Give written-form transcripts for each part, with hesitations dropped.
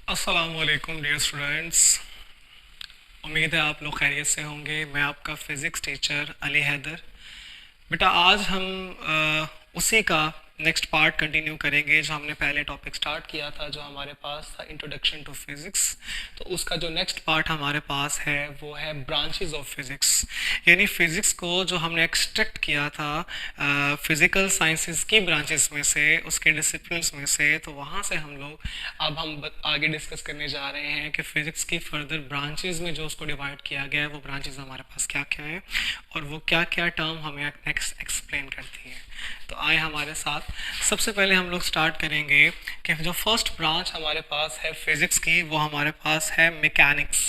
अस्सलामुअलैकुम dear students. उम्मीद है आप लोग खैरियत से होंगे। मैं आपका फ़िज़िक्स टीचर अली हैदर। बेटा आज हम उसी का नेक्स्ट पार्ट कंटिन्यू करेंगे जो हमने पहले टॉपिक स्टार्ट किया था, जो हमारे पास था इंट्रोडक्शन टू फिज़िक्स। तो उसका जो नेक्स्ट पार्ट हमारे पास है वो है ब्रांचेस ऑफ फिज़िक्स, यानी फ़िज़िक्स को जो हमने एक्सट्रैक्ट किया था फिज़िकल साइंसेस की ब्रांचेस में से, उसके डिसिप्लिन्स में से। तो वहाँ से हम लोग अब हम आगे डिस्कस करने जा रहे हैं कि फ़िज़िक्स की फर्दर ब्रांचेस में जो उसको डिवाइड किया गया है वो ब्रांचेस हमारे पास क्या क्या है और वो क्या क्या टर्म हमें नेक्स्ट एक्सप्लेन करती है। तो आए हमारे साथ। सबसे पहले हम लोग स्टार्ट करेंगे कि जो फर्स्ट ब्रांच हमारे पास है फिज़िक्स की वो हमारे पास है मैकेनिक्स।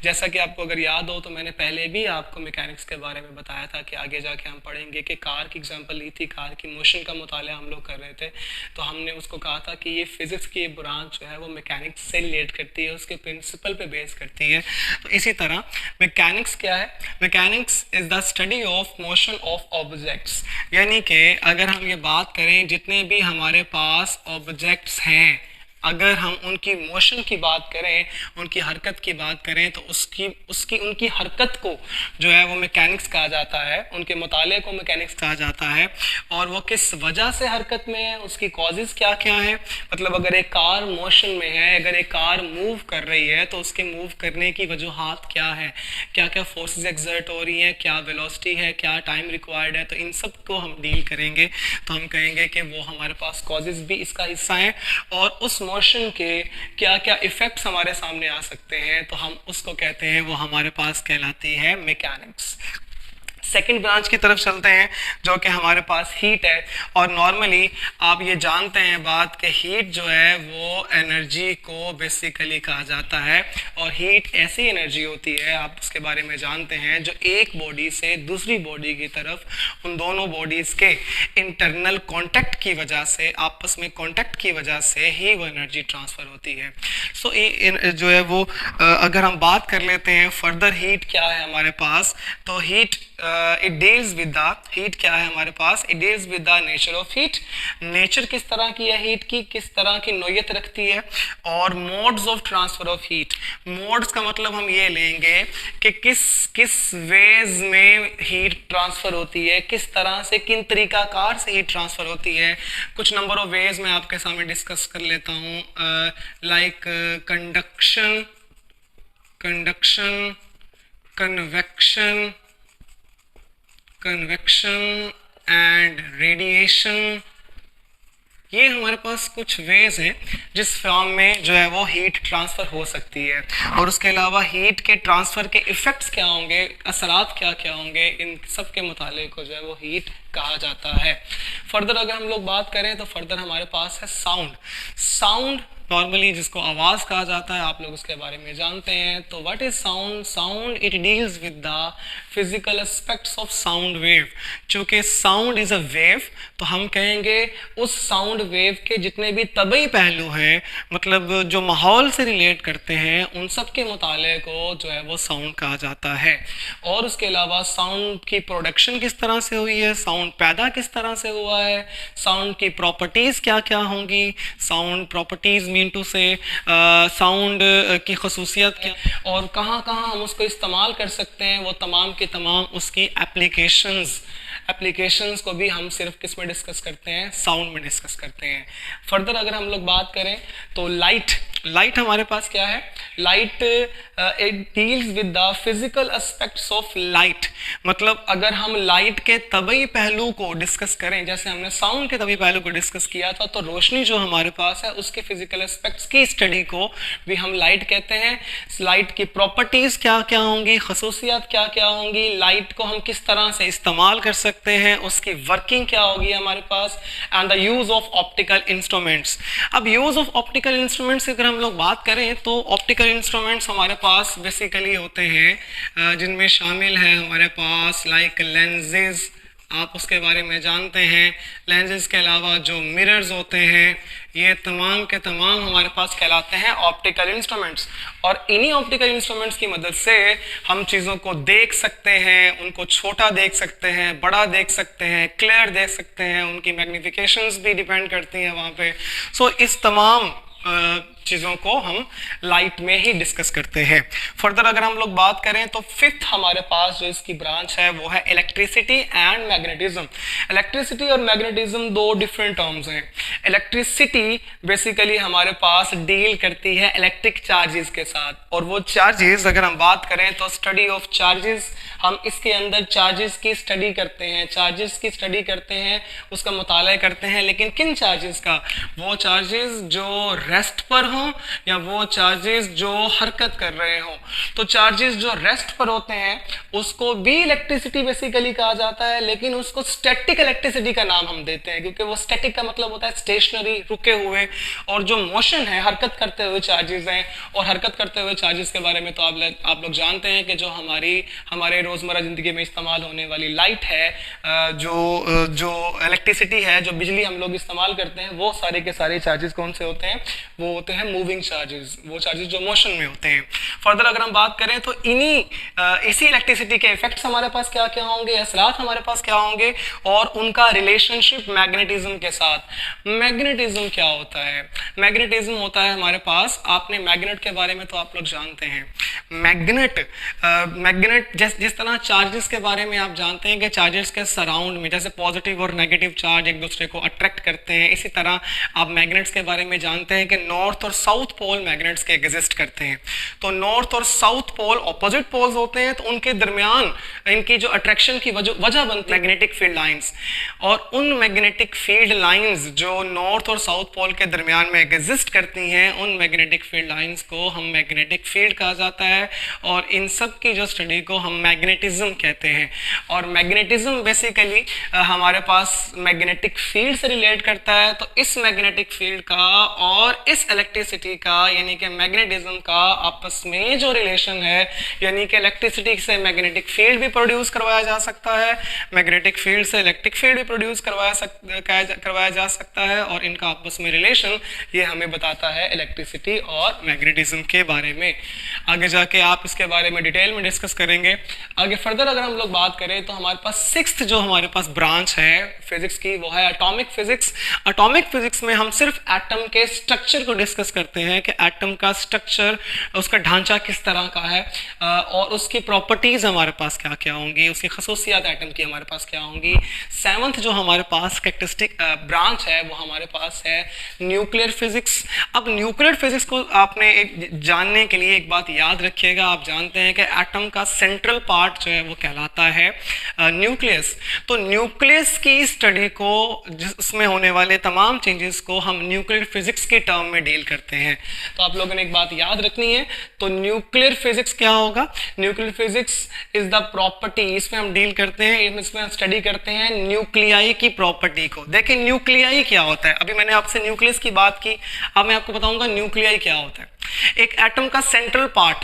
जैसा कि आपको अगर याद हो तो मैंने पहले भी आपको मैकेनिक्स के बारे में बताया था कि आगे जाके हम पढ़ेंगे कि कार की एग्जांपल ली थी, कार की मोशन का मुताला हम लोग कर रहे थे। तो हमने उसको कहा था कि ये फिज़िक्स की ब्रांच जो है वो मैकेनिक्स से रिलेट करती है, उसके प्रिंसिपल पे बेस करती है। तो इसी तरह मैकेनिक्स क्या है? Mechanics is the study of motion of objects, यानी कि अगर हम ये बात करें जितने भी हमारे पास ऑब्जेक्ट्स हैं, अगर हम उनकी मोशन की बात करें, उनकी हरकत की बात करें, तो उसकी उसकी उनकी हरकत को जो है वो मैकेनिक्स कहा जाता है, उनके मुताले को मैकेनिक्स कहा जाता है। और वो किस वजह से हरकत में है, उसकी कॉजेज़ क्या क्या है। मतलब अगर एक कार मोशन में है, अगर एक कार मूव कर रही है तो उसके मूव करने की वजूहात क्या है, क्या क्या फोर्सेस एक्सर्ट हो रही हैं, क्या वेलोसिटी है, क्या टाइम रिक्वायर्ड है। तो इन सब को हम डील करेंगे। तो हम कहेंगे कि वो हमारे पास कॉजेज़ भी इसका हिस्सा हैं और उस मोशन के क्या क्या इफ़ेक्ट्स हमारे सामने आ सकते हैं, तो हम उसको कहते हैं, वो हमारे पास कहलाती है मैकेनिक्स। सेकेंड ब्रांच की तरफ चलते हैं जो कि हमारे पास हीट है। और नॉर्मली आप ये जानते हैं बात कि हीट जो है वो एनर्जी को बेसिकली कहा जाता है। और हीट ऐसी एनर्जी होती है, आप उसके बारे में जानते हैं, जो एक बॉडी से दूसरी बॉडी की तरफ उन दोनों बॉडीज़ के इंटरनल कॉन्टैक्ट की वजह से, आपस में कॉन्टैक्ट की वजह से ही वो एनर्जी ट्रांसफ़र होती है। सो जो है वो अगर हम बात कर लेते हैं फर्दर हीट क्या है हमारे पास, तो heat it deals with the heat क्या है हमारे पास, it deals with the nature of heat. Nature किस तरह की है हीट की, किस तरह की नोयत रखती है। और modes of transfer of heat, modes का मतलब हम ये लेंगे कि किस किस वेज में हीट ट्रांसफर होती है, किस तरह से, किन तरीकाकार से हीट ट्रांसफर होती है। कुछ नंबर ऑफ वेज मैं आपके सामने डिस्कस कर लेता हूँ, like conduction, conduction, convection, convection and radiation. ये हमारे पास कुछ वेज हैं जिस फॉर्म में जो है वो हीट ट्रांसफ़र हो सकती है। और उसके अलावा हीट के ट्रांसफ़र के इफ़ेक्ट्स क्या होंगे, असरात क्या क्या होंगे, इन सब के मुताले को जो है वो हीट कहा जाता है। फर्दर अगर हम लोग बात करें तो फर्दर हमारे पास है साउंड। साउंड नॉर्मली जिसको आवाज़ कहा जाता है, आप लोग उसके बारे में जानते हैं। तो what is sound? Sound it deals with the physical aspects of sound wave. चूँकि साउंड इज़ अ वेव, तो हम कहेंगे उस साउंड वेव के जितने भी तबई पहलू हैं, मतलब जो माहौल से रिलेट करते हैं, उन सब के मुताले को जो है वो साउंड कहा जाता है। और उसके अलावा साउंड की प्रोडक्शन किस तरह से हुई है, साउंड पैदा किस तरह से हुआ है, साउंड की प्रॉपर्टीज़ क्या क्या होंगी, साउंड प्रॉपर्टीज़ मीन टू से साउंड की खसूसियत क्या, और कहाँ कहाँ हम उसको इस्तेमाल कर सकते हैं, वो तमाम के तमाम उसकी एप्लीकेशंस को भी हम सिर्फ किस में डिस्कस करते हैं, साउंड में डिस्कस करते हैं। फर्दर अगर हम लोग बात करें तो लाइट हमारे पास क्या है? Light it deals with the physical aspects of light. मतलब अगर हम लाइट के तबई पहलू को डिस्कस करें, जैसे हमने साउंड के तबई पहलू को डिस्कस किया था, तो रोशनी जो हमारे पास है उसके फिजिकल एस्पेक्ट्स की स्टडी को भी हम लाइट कहते हैं। लाइट की प्रॉपर्टीज़ क्या क्या होंगी, खसूसियात क्या क्या होंगी, लाइट को हम किस तरह से इस्तेमाल कर सकते हैं, उसकी वर्किंग क्या होगी हमारे पास, and the use of optical instruments. अब यूज़ ऑफ ऑप्टिकल इंस्ट्रूमेंट्स अगर हम लोग बात करें तो ऑप्टिकल इंस्ट्रूमेंट्स हमारे पास बेसिकली होते हैं जिनमें शामिल है हमारे पास लाइक लेंसेज, आप उसके बारे में जानते हैं। लेंसेज के अलावा जो मिरर्स होते हैं, ये तमाम के तमाम हमारे पास कहलाते हैं ऑप्टिकल इंस्ट्रूमेंट्स। और इन्हीं ऑप्टिकल इंस्ट्रूमेंट्स की मदद से हम चीज़ों को देख सकते हैं, उनको छोटा देख सकते हैं, बड़ा देख सकते हैं, क्लियर देख सकते हैं, उनकी मैग्निफिकेशंस भी डिपेंड करती हैं वहाँ पे। सो इस तमाम चीज़ों को हम लाइट में ही डिस्कस करते हैं। फर्दर अगर हम लोग बात करें तो फिफ्थ हमारे पास जो इसकी ब्रांच है वो है इलेक्ट्रिसिटी एंड मैग्नेटिज्म। इलेक्ट्रिसिटी और मैग्नेटिज्म दो डिफरेंट टर्म्स हैं। इलेक्ट्रिसिटी बेसिकली हमारे पास डील करती है इलेक्ट्रिक चार्जेस के साथ, और वो चार्जेस अगर हम बात करें तो स्टडी ऑफ चार्जेस, हम इसके अंदर चार्जेस की स्टडी करते हैं, चार्जेस की स्टडी करते हैं, उसका मुताला करते हैं। लेकिन किन चार्जेस का? वो चार्जेस जो रेस्ट पर हों या वो चार्जेस जो हरकत कर रहे हों। तो चार्जेस जो रेस्ट पर होते हैं उसको भी इलेक्ट्रिसिटी बेसिकली कहा जाता है, लेकिन उसको स्टैटिक इलेक्ट्रिसिटी का नाम हम देते हैं, क्योंकि वो स्टैटिक का मतलब होता है स्टेशनरी, रुके हुए, और जो मोशन है, हरकत करते हुए चार्जेस हैं। और हरकत करते हुए चार्जेस के बारे में तो आप लोग जानते हैं कि जो हमारे रोजमर्रा जिंदगी में इस्तेमाल होने वाली लाइट है, जो इलेक्ट्रिसिटी है, जो बिजली हम लोग इस्तेमाल करते हैं, वो सारे के सारे चार्जेस कौन से होते हैं? वो होते हैं मूविंग चार्जेस, वो चार्जेस जो मोशन में होते हैं। फर्दर अगर हम बात करें तो इसी इलेक्ट्रिसिटी के इफेक्ट्स हमारे पास क्या क्या होंगे, असरात हमारे पास क्या होंगे, और उनका रिलेशनशिप मैग्नेटिज्म के साथ। मैग्नेटिज्म क्या होता है? मैग्नेटिज्म होता है हमारे पास, आपने मैग्नेट के बारे में तो आप लोग जानते हैं। मैग्नेट जिस तरह चार्जेस के बारे में आप जानते हैं कि चार्जेस के सराउंड में जैसे पॉजिटिव और नेगेटिव चार्ज एक दूसरे को अट्रैक्ट करते हैं, इसी तरह आप मैग्नेट्स के बारे में जानते हैं कि नॉर्थ और साउथ पोल मैग्नेट्स के एग्जिस्ट करते हैं। तो नॉर्थ और साउथ पोल ऑपोजिट पोल्स होते हैं, तो उनके दरमियान इनकी जो अट्रैक्शन की वजह बनती है मैग्नेटिक फील्ड लाइंस, और उन मैग्नेटिक फील्ड लाइंस जो नॉर्थ और साउथ पोल के दरमियान में एग्जिस्ट करती हैं, उन मैग्नेटिक फील्ड लाइंस को हम मैग्नेटिक फील्ड कहा जाता है, और इन सब की जो स्टडी को हम मैग्नेटिज्म कहते हैं। और मैग्नेटिज्म बेसिकली हमारे पास मैग्नेटिक फील्ड से रिलेट करता है। तो इस मैग्नेटिक फील्ड का और इस इलेक्ट्रिसिटी का, यानी कि मैग्नेटिज्म का आपस में जो रिलेशन है, यानी कि इलेक्ट्रिसिटी से मैग्नेटिक फील्ड भी प्रोड्यूस करवाया जा सकता है, मैग्नेटिक फील्ड से इलेक्ट्रिक फील्ड भी प्रोड्यूस करवाया जा सकता है, और इनका आपस में रिलेशन ये हमें बताता है इलेक्ट्रिसिटी और मैग्नेटिज्म के बारे में। आगे जाके आप इसके बारे में डिटेल में डिस्कस करेंगे। आगे फर्दर अगर हम लोग बात करें तो हमारे पास सिक्स्थ जो हमारे पास ब्रांच है फिजिक्स की, वो है एटॉमिक फिजिक्स। एटॉमिक फिजिक्स में हम सिर्फ एटम के स्ट्रक्चर को डिस्कस करते हैं कि एटम का स्ट्रक्चर, उसका ढांचा किस तरह का है, और उसकी प्रॉपर्टीज हमारे पास क्या क्या होंगी, उसकी खसूसियात एटम की हमारे पास क्या होंगी। सेवंथ जो हमारे पास कैरेक्टरिस्टिक ब्रांच है वो हमारे पास है न्यूक्लियर फिजिक्स। अब न्यूक्लियर फिजिक्स को आपने जानने के लिए एक बात याद रखिएगा, आप जानते हैं कि एटम का सेंट्रल पार्ट जो है वो कहलाता है न्यूक्लियस। तो न्यूक्लियस की स्टडी को, उसमें होने वाले तमाम चेंजेस को हम न्यूक्लियर फिजिक्स के टर्म में डील करते हैं। तो आप लोगों ने एक बात याद रखनी है, तो न्यूक्लियर फिजिक्स क्या होगा? Nuclear physics is the property, इसमें हम डील करते हैं, इसमें हम स्टडी करते हैं न्यूक्लियाई की प्रॉपर्टी को। देखिए न्यूक्लियाई क्या होता है, अभी मैंने आपसे न्यूक्लियस की बात की, अब मैं आपको बताऊंगा न्यूक्लियाई क्या होता है। एक एटम का सेंट्रल पार्ट,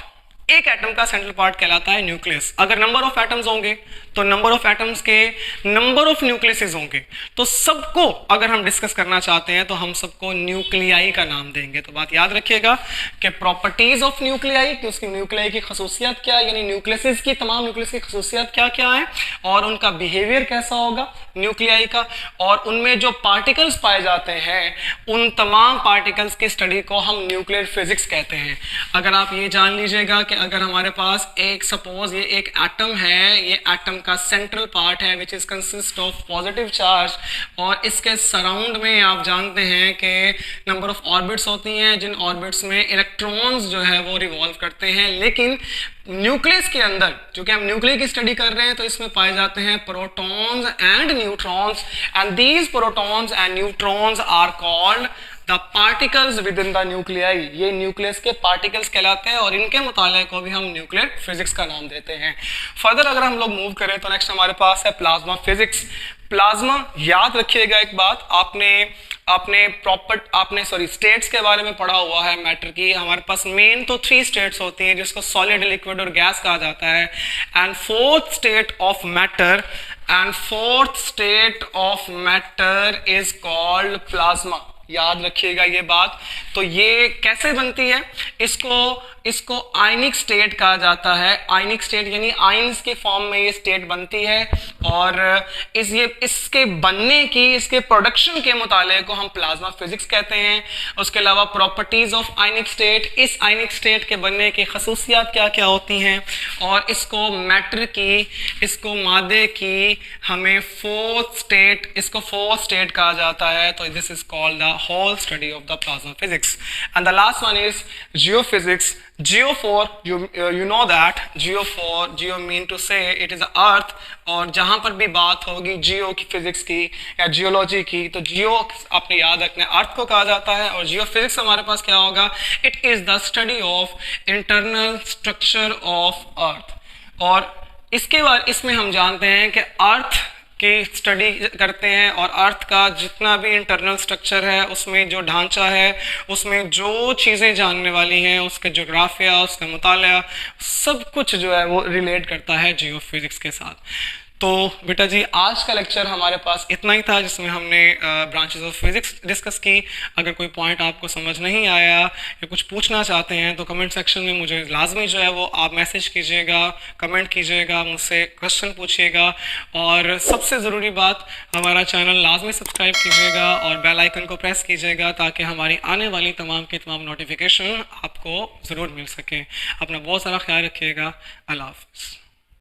एक एटम का सेंट्रल पार्ट कहलाता है न्यूक्लियस। अगर नंबर ऑफ एटम्स होंगे तो नंबर ऑफ एटम्स के नंबर ऑफ न्यूक्लियसेस होंगे। तो सबको अगर हम डिस्कस करना चाहते हैं तो हम सबको न्यूक्लियाई का नाम देंगे। तो बात याद रखिएगा कि प्रॉपर्टीज ऑफ न्यूक्लियाई, कि उसकी न्यूक्लियाई की खसूसियात क्या है, यानी न्यूक्लियसेस की, तमाम न्यूक्लियस की खसूसियात क्या क्या है, और उनका बिहेवियर कैसा होगा न्यूक्लियाई का, और उनमें जो पार्टिकल्स पाए जाते हैं उन तमाम पार्टिकल्स की स्टडी को हम न्यूक्लियर फिजिक्स कहते हैं। अगर आप ये जान लीजिएगा कि अगर हमारे पास एक, सपोज ये एक एटम है, ये एटम का सेंट्रल पार्ट है which is consist of positive charge, और इसके सराउंड में आप जानते हैं कि नंबर ऑफ ऑर्बिट्स होती हैं, जिन ऑर्बिट्स में इलेक्ट्रॉन्स जो है वो रिवॉल्व करते हैं। लेकिन न्यूक्लियस के अंदर, चूंकि हम न्यूक्लियस की स्टडी कर रहे हैं, तो इसमें पाए जाते हैं protons and neutrons, and these protons and neutrons are called the particles within the nuclei. ये न्यूक्लियस के पार्टिकल्स कहलाते हैं, और इनके मुताले को भी हम न्यूक्लियर फिजिक्स का नाम देते हैं। फर्दर अगर हम लोग मूव करें तो नेक्स्ट हमारे पास है प्लाज्मा फिजिक्स। प्लाज्मा, याद रखिएगा एक बात, आपने स्टेट्स के बारे में पढ़ा हुआ है मैटर की। हमारे पास मेन तो 3 स्टेट्स होती हैं, जिसको सॉलिड, लिक्विड और गैस कहा जाता है। And fourth state of matter is called plasma. याद रखिएगा ये बात। तो ये कैसे बनती है, इसको आयनिक स्टेट कहा जाता है। आयनिक स्टेट यानी आयंस के फॉर्म में ये स्टेट बनती है, और इसके बनने की, इसके प्रोडक्शन के मुताले को हम प्लाज्मा फिजिक्स कहते हैं। उसके अलावा प्रॉपर्टीज ऑफ आयनिक स्टेट, इस आयनिक स्टेट के बनने की खसूसियात क्या क्या होती हैं, और इसको मैटर की, इसको मादे की हमें फोर्थ स्टेट कहा जाता है। तो this is called the whole study of the plasma physics. And the last one is geophysics. Geo for you know that geo mean to say it is अर्थ, और जहां पर भी बात होगी जियो की फिजिक्स की या जियोलॉजी की, तो जियो आपने याद रखना है अर्थ को कहा जाता है, और जियो फिजिक्स हमारे पास क्या होगा, it is the study of internal structure of earth. और इसके बाद इसमें हम जानते हैं कि अर्थ की स्टडी करते हैं, और अर्थ का जितना भी इंटरनल स्ट्रक्चर है, उसमें जो ढांचा है, उसमें जो चीज़ें जानने वाली हैं, उसका जोग्राफिया, उसका मुताला, सब कुछ जो है वो रिलेट करता है जियो फिजिक्स के साथ। तो बेटा जी आज का लेक्चर हमारे पास इतना ही था, जिसमें हमने ब्रांचेस ऑफ फिजिक्स डिस्कस की। अगर कोई पॉइंट आपको समझ नहीं आया या कुछ पूछना चाहते हैं तो कमेंट सेक्शन में मुझे लाजमी जो है वो आप मैसेज कीजिएगा, कमेंट कीजिएगा, मुझसे क्वेश्चन पूछिएगा, और सबसे ज़रूरी बात, हमारा चैनल लाजमी सब्सक्राइब कीजिएगा और बेल आइकन को प्रेस कीजिएगा, ताकि हमारी आने वाली तमाम की तमाम नोटिफिकेशन आपको ज़रूर मिल सके। अपना बहुत सारा ख्याल रखिएगा। अल्लाह हाफ़िज़।